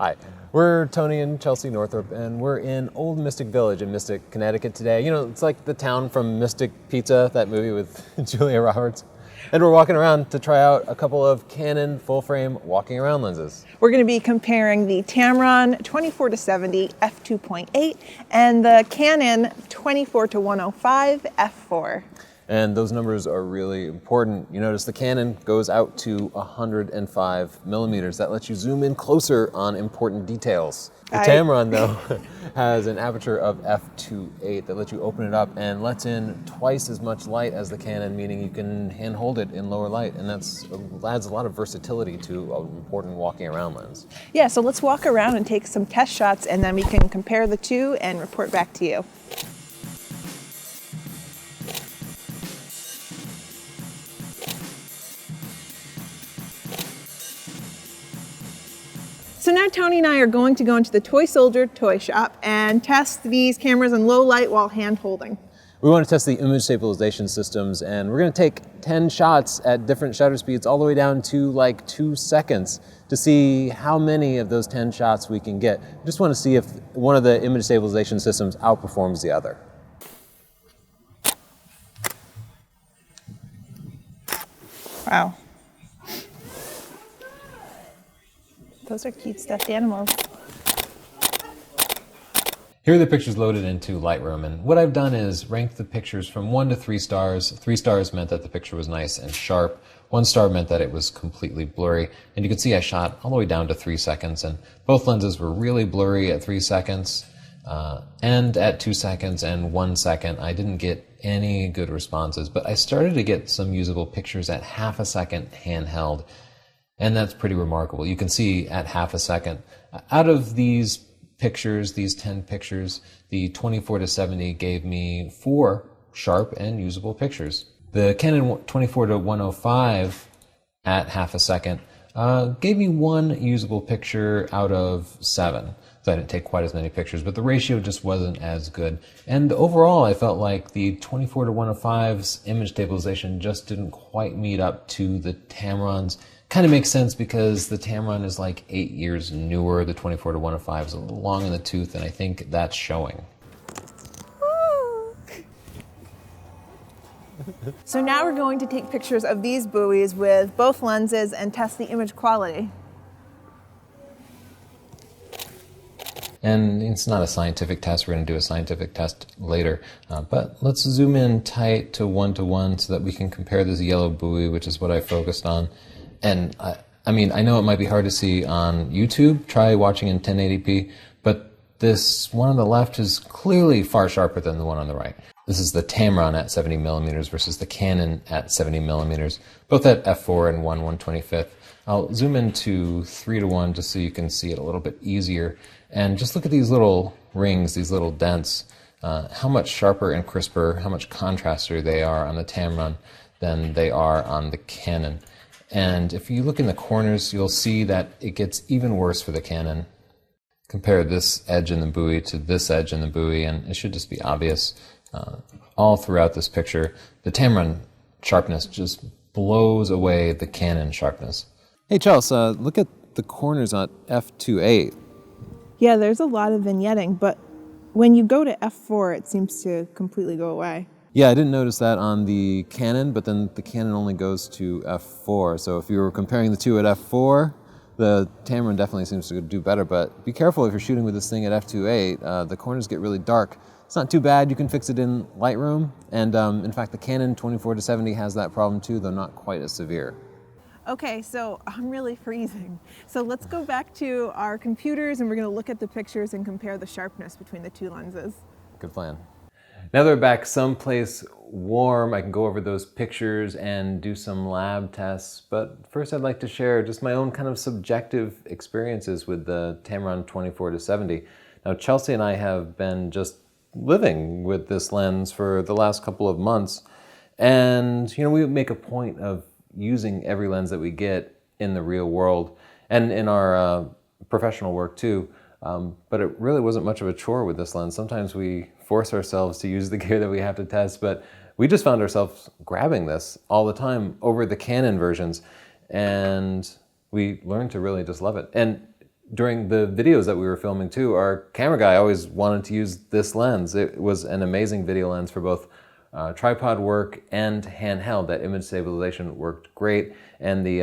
Hi, we're Tony and Chelsea Northrup, and we're in Old Mystic Village in Mystic, Connecticut today. You know, it's like the town from Mystic Pizza, that movie with Julia Roberts. And we're walking around to try out a couple of Canon full-frame walking around lenses. We're going to be comparing the Tamron 24-70 f2.8 and the Canon 24-105 f4. And those numbers are really important. You notice the Canon goes out to 105 millimeters. That lets you zoom in closer on important details. The Tamron, though, has an aperture of f2.8 that lets you open it up and lets in twice as much light as the Canon, meaning you can hand hold it in lower light, and that adds a lot of versatility to an important walking around lens. Yeah, so let's walk around and take some test shots, and then we can compare the two and report back to you. So now Tony and I are going to go into the Toy Soldier toy shop and test these cameras in low light while hand holding. We want to test the image stabilization systems, and we're going to take 10 shots at different shutter speeds all the way down to like 2 seconds to see how many of those 10 shots we can get. Just want to see if one of the image stabilization systems outperforms the other. Wow. Those are cute stuffed animals. Here are the pictures loaded into Lightroom, and what I've done is ranked the pictures from 1 to 3 stars. 3 stars meant that the picture was nice and sharp. 1 star meant that it was completely blurry. And you can see I shot all the way down to 3 seconds, and both lenses were really blurry at 3 seconds, and at 2 seconds and 1 second. I didn't get any good responses, but I started to get some usable pictures at half a second handheld. And that's pretty remarkable. You can see at half a second. Out of these pictures, these 10 pictures, the 24-70 gave me 4 sharp and usable pictures. The Canon 24-105 at half a second gave me 1 usable picture out of 7. So I didn't take quite as many pictures, but the ratio just wasn't as good. And overall, I felt like the 24-105's image stabilization just didn't quite meet up to the Tamron's. Kind of makes sense because the Tamron is like 8 years newer. The 24-105 is a little long in the tooth, and I think that's showing. So now we're going to take pictures of these buoys with both lenses and test the image quality. And it's not a scientific test. We're going to do a scientific test later. But let's zoom in tight to 1-to-1 so that we can compare this yellow buoy, which is what I focused on. And I mean, I know it might be hard to see on YouTube. Try watching in 1080p. But this one on the left is clearly far sharper than the one on the right. This is the Tamron at 70 millimeters versus the Canon at 70 millimeters, both at f4 and 1/125th. I'll zoom into 3-to-1 just so you can see it a little bit easier. And just look at these little rings, these little dents, how much sharper and crisper, how much contrastier they are on the Tamron than they are on the Canon. And if you look in the corners, you'll see that it gets even worse for the Canon. Compare this edge in the buoy to this edge in the buoy, and it should just be obvious all throughout this picture. The Tamron sharpness just blows away the Canon sharpness. Hey, Chelsea, look at the corners on f2.8. Yeah, there's a lot of vignetting, but when you go to f4, it seems to completely go away. Yeah, I didn't notice that on the Canon, but then the Canon only goes to f4. So if you were comparing the two at f4, the Tamron definitely seems to do better, but be careful if you're shooting with this thing at f2.8. The corners get really dark. It's not too bad. You can fix it in Lightroom. And in fact, the Canon 24-70 has that problem too, though not quite as severe. Okay, so I'm really freezing. So let's go back to our computers and we're going to look at the pictures and compare the sharpness between the two lenses. Good plan. Now that we're back someplace warm, I can go over those pictures and do some lab tests. But first I'd like to share just my own kind of subjective experiences with the Tamron 24-70. Now Chelsea and I have been just living with this lens for the last couple of months. And, you know, we make a point of using every lens that we get in the real world and in our professional work too. But it really wasn't much of a chore with this lens. Sometimes we force ourselves to use the gear that we have to test, but we just found ourselves grabbing this all the time over the Canon versions, and we learned to really just love it. And during the videos that we were filming too, our camera guy always wanted to use this lens. It was an amazing video lens for both tripod work and handheld. That image stabilization worked great, and the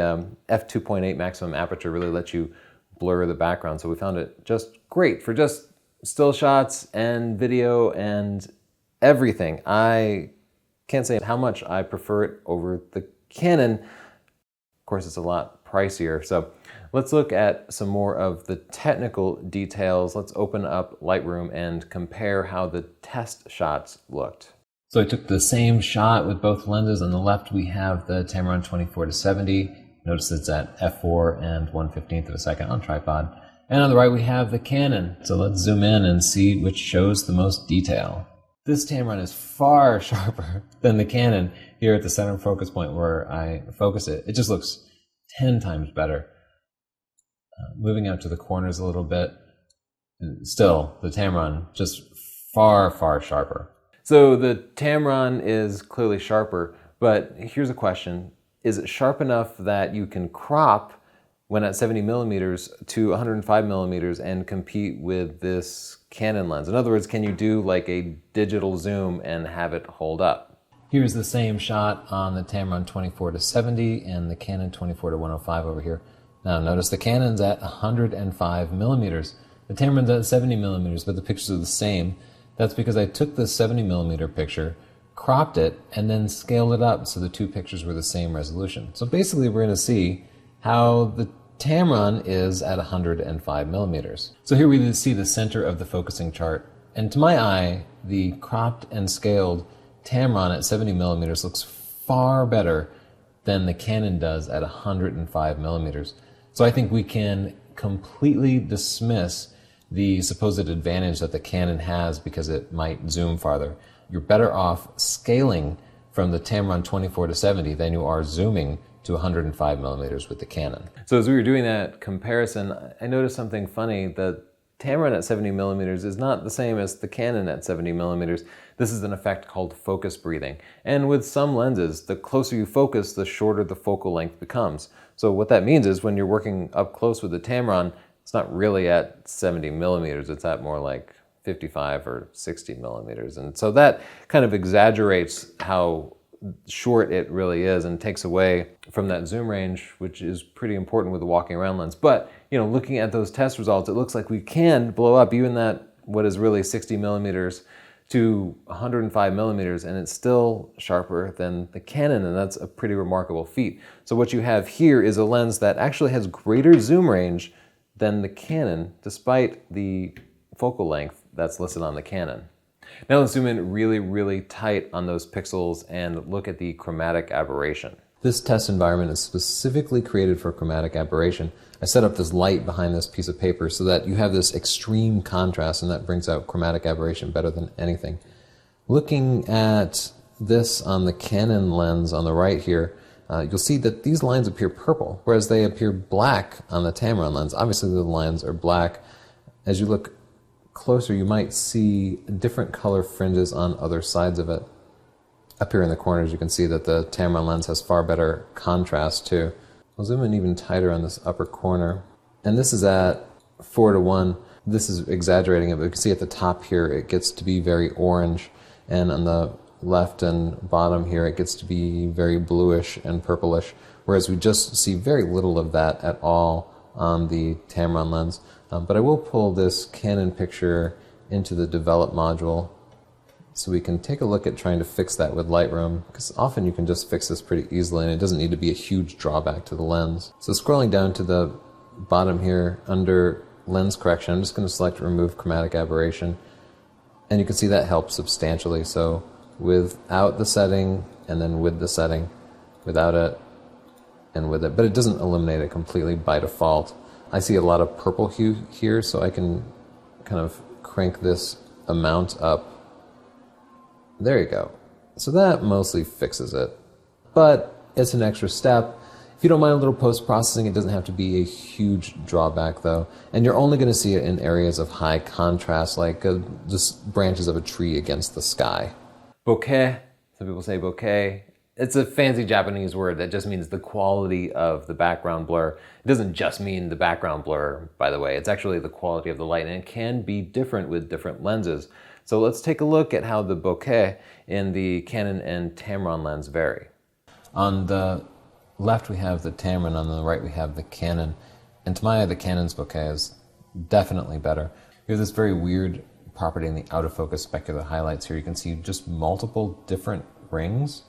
f2.8 maximum aperture really lets you blur the background. So we found it just great for just still shots and video and everything. I can't say how much I prefer it over the Canon. Of course, it's a lot pricier. So let's look at some more of the technical details. Let's open up Lightroom and compare how the test shots looked. So I took the same shot with both lenses. On the left, we have the Tamron 24-70. Notice it's at f4 and 1/15 of a second on tripod. And on the right, we have the Canon. So let's zoom in and see which shows the most detail. This Tamron is far sharper than the Canon here at the center focus point where I focus it. It just looks 10 times better. Moving out to the corners a little bit, still the Tamron just far, far sharper. So the Tamron is clearly sharper, but here's a question. Is it sharp enough that you can crop when at 70 millimeters to 105 millimeters and compete with this Canon lens? In other words, can you do like a digital zoom and have it hold up? Here's the same shot on the Tamron 24-70 and the Canon 24-105 over here. Now notice the Canon's at 105 millimeters. The Tamron's at 70 millimeters, but the pictures are the same. That's because I took the 70 millimeter picture, cropped it, and then scaled it up so the two pictures were the same resolution. So basically we're going to see how the Tamron is at 105 millimeters. So here we see the center of the focusing chart. And to my eye, the cropped and scaled Tamron at 70 millimeters looks far better than the Canon does at 105 millimeters. So I think we can completely dismiss the supposed advantage that the Canon has because it might zoom farther. You're better off scaling from the Tamron 24-70 than you are zooming to 105 millimeters with the Canon. So as we were doing that comparison, I noticed something funny. The Tamron at 70 millimeters is not the same as the Canon at 70 millimeters. This is an effect called focus breathing. And with some lenses, the closer you focus, the shorter the focal length becomes. So what that means is when you're working up close with the Tamron, it's not really at 70 millimeters, it's at more like 55 or 60 millimeters. And so that kind of exaggerates how short it really is and takes away from that zoom range, which is pretty important with the walking around lens. But, you know, looking at those test results, it looks like we can blow up even that what is really 60 millimeters to 105 millimeters, and it's still sharper than the Canon, and that's a pretty remarkable feat. So what you have here is a lens that actually has greater zoom range than the Canon, despite the focal length that's listed on the Canon. Now let's zoom in really, really tight on those pixels and look at the chromatic aberration. This test environment is specifically created for chromatic aberration. I set up this light behind this piece of paper so that you have this extreme contrast, and that brings out chromatic aberration better than anything. Looking at this on the Canon lens on the right here, you'll see that these lines appear purple, whereas they appear black on the Tamron lens. Obviously the lines are black. As you look closer, you might see different color fringes on other sides of it. Up here in the corners, you can see that the Tamron lens has far better contrast too. I'll zoom in even tighter on this upper corner. And this is at 4:1. This is exaggerating it, but you can see at the top here, it gets to be very orange. And on the left and bottom here, it gets to be very bluish and purplish, whereas we just see very little of that at all on the Tamron lens. But I will pull this Canon picture into the develop module so we can take a look at trying to fix that with Lightroom, because often you can just fix this pretty easily and it doesn't need to be a huge drawback to the lens. So scrolling down to the bottom here under lens correction, I'm just going to select remove chromatic aberration, and you can see that helps substantially. So without the setting and then with the setting, without it and with it, but it doesn't eliminate it completely by default. I see a lot of purple hue here, so I can kind of crank this amount up. There you go. So that mostly fixes it, but it's an extra step. If you don't mind a little post-processing, it doesn't have to be a huge drawback though, and you're only going to see it in areas of high contrast, like just branches of a tree against the sky. Bokeh, some people say bokeh. It's a fancy Japanese word that just means the quality of the background blur. It doesn't just mean the background blur, by the way. It's actually the quality of the light, and it can be different with different lenses. So let's take a look at how the bokeh in the Canon and Tamron lens vary. On the left we have the Tamron, on the right we have the Canon. And to my eye, the Canon's bokeh is definitely better. We have this very weird property in the out of focus specular highlights here. You can see just multiple different rings.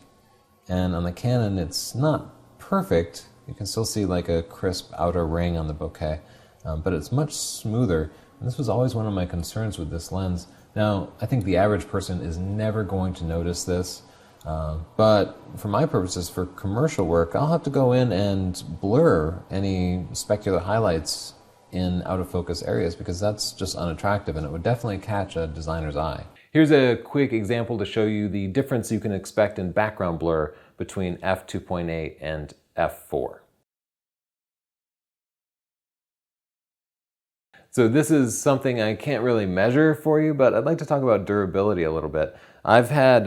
And on the Canon, it's not perfect. You can still see like a crisp outer ring on the bokeh, but it's much smoother. And this was always one of my concerns with this lens. Now, I think the average person is never going to notice this, but for my purposes, for commercial work, I'll have to go in and blur any specular highlights in out of focus areas because that's just unattractive and it would definitely catch a designer's eye. Here's a quick example to show you the difference you can expect in background blur between f2.8 and f4. So this is something I can't really measure for you, but I'd like to talk about durability a little bit. I've had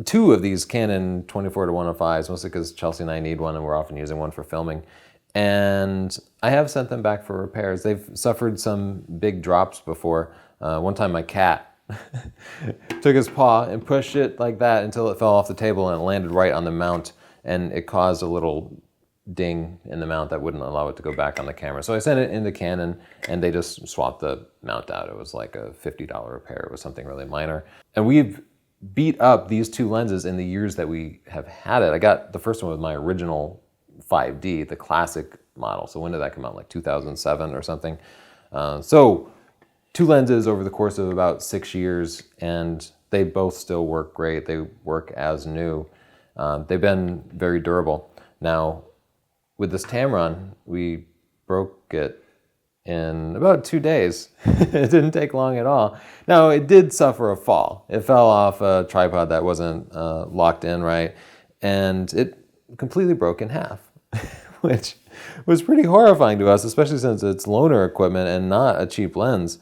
two of these Canon 24-105s, mostly because Chelsea and I need one and we're often using one for filming. And I have sent them back for repairs. They've suffered some big drops before. One time my cat took his paw and pushed it like that until it fell off the table and it landed right on the mount, and it caused a little ding in the mount that wouldn't allow it to go back on the camera. So I sent it into Canon and they just swapped the mount out. It was like a $50 repair. It was something really minor. And we've beat up these two lenses in the years that we have had it. I got the first one with my original 5D, the classic model. So when did that come out? Like 2007 or something. So two lenses over the course of about 6 years, and they both still work great. They work as new. They've been very durable. Now, with this Tamron, we broke it in about 2 days. It didn't take long at all. Now, it did suffer a fall. It fell off a tripod that wasn't locked in right, and it completely broke in half, which was pretty horrifying to us, especially since it's loaner equipment and not a cheap lens.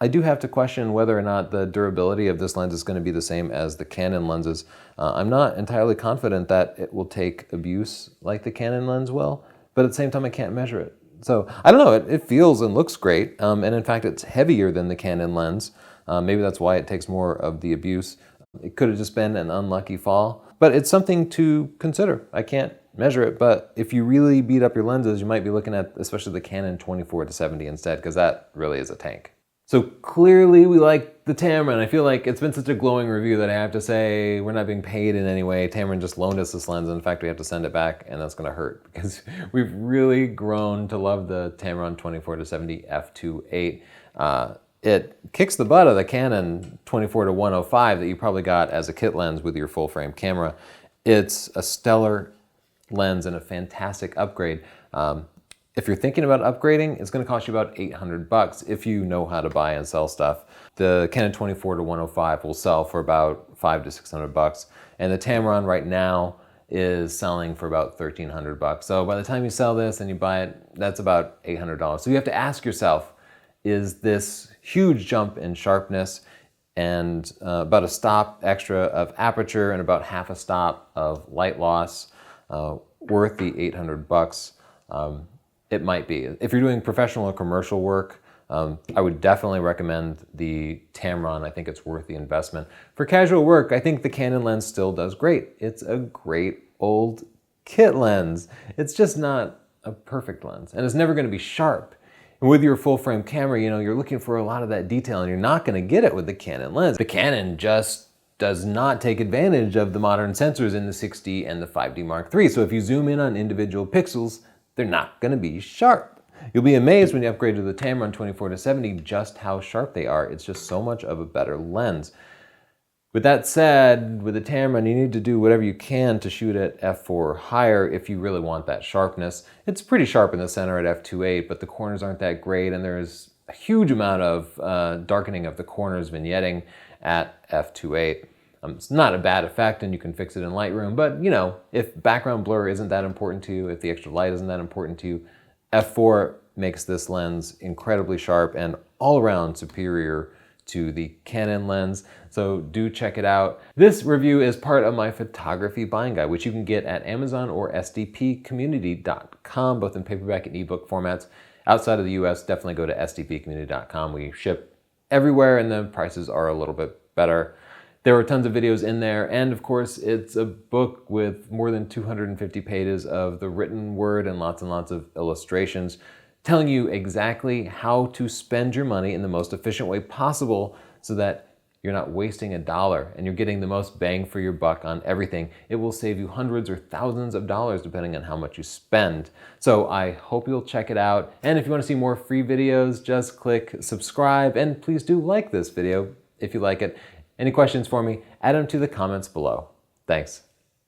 I do have to question whether or not the durability of this lens is going to be the same as the Canon lenses. I'm not entirely confident that it will take abuse like the Canon lens will, but at the same time I can't measure it. So I don't know, it feels and looks great, and in fact it's heavier than the Canon lens. Maybe that's why it takes more of the abuse. It could have just been an unlucky fall, but it's something to consider. I can't measure it, but if you really beat up your lenses, you might be looking at especially the Canon 24-70 instead, because that really is a tank. So clearly we like the Tamron. I feel like it's been such a glowing review that I have to say we're not being paid in any way. Tamron just loaned us this lens, and in fact we have to send it back, and that's gonna hurt because we've really grown to love the Tamron 24-70 f2.8. It kicks the butt of the Canon 24-105 that you probably got as a kit lens with your full frame camera. It's a stellar lens and a fantastic upgrade. If you're thinking about upgrading, it's going to cost you about $800 if you know how to buy and sell stuff. The Canon 24-105 will sell for about $500 to $600, and the Tamron right now is selling for about $1,300. So by the time you sell this and you buy it, that's about $800. So you have to ask yourself, is this huge jump in sharpness and about a stop extra of aperture and about half a stop of light loss worth the $800? It might be. If you're doing professional or commercial work, I would definitely recommend the Tamron. I think it's worth the investment. For casual work, I think the Canon lens still does great. It's a great old kit lens. It's just not a perfect lens, and it's never going to be sharp. And with your full frame camera, you're looking for a lot of that detail, and you're not going to get it with the Canon lens. The Canon just does not take advantage of the modern sensors in the 6D and the 5D Mark III. So if you zoom in on individual pixels, they're not going to be sharp. You'll be amazed when you upgrade to the Tamron 24-70 just how sharp they are. It's just so much of a better lens. With that said, with the Tamron, you need to do whatever you can to shoot at f4 or higher if you really want that sharpness. It's pretty sharp in the center at f2.8, but the corners aren't that great, and there's a huge amount of darkening of the corners vignetting at f2.8. It's not a bad effect, and you can fix it in Lightroom, but if background blur isn't that important to you, if the extra light isn't that important to you, f4 makes this lens incredibly sharp and all around superior to the Canon lens, so do check it out. This review is part of my photography buying guide, which you can get at Amazon or sdpcommunity.com, both in paperback and ebook formats. Outside of the US, definitely go to sdpcommunity.com. We ship everywhere and the prices are a little bit better. There are tons of videos in there, and of course it's a book with more than 250 pages of the written word and lots of illustrations telling you exactly how to spend your money in the most efficient way possible so that you're not wasting $1 and you're getting the most bang for your buck on everything. It will save you hundreds or thousands of dollars depending on how much you spend. So I hope you'll check it out. And if you want to see more free videos, just click subscribe, and please do like this video if you like it. Any questions for me, add them to the comments below. Thanks.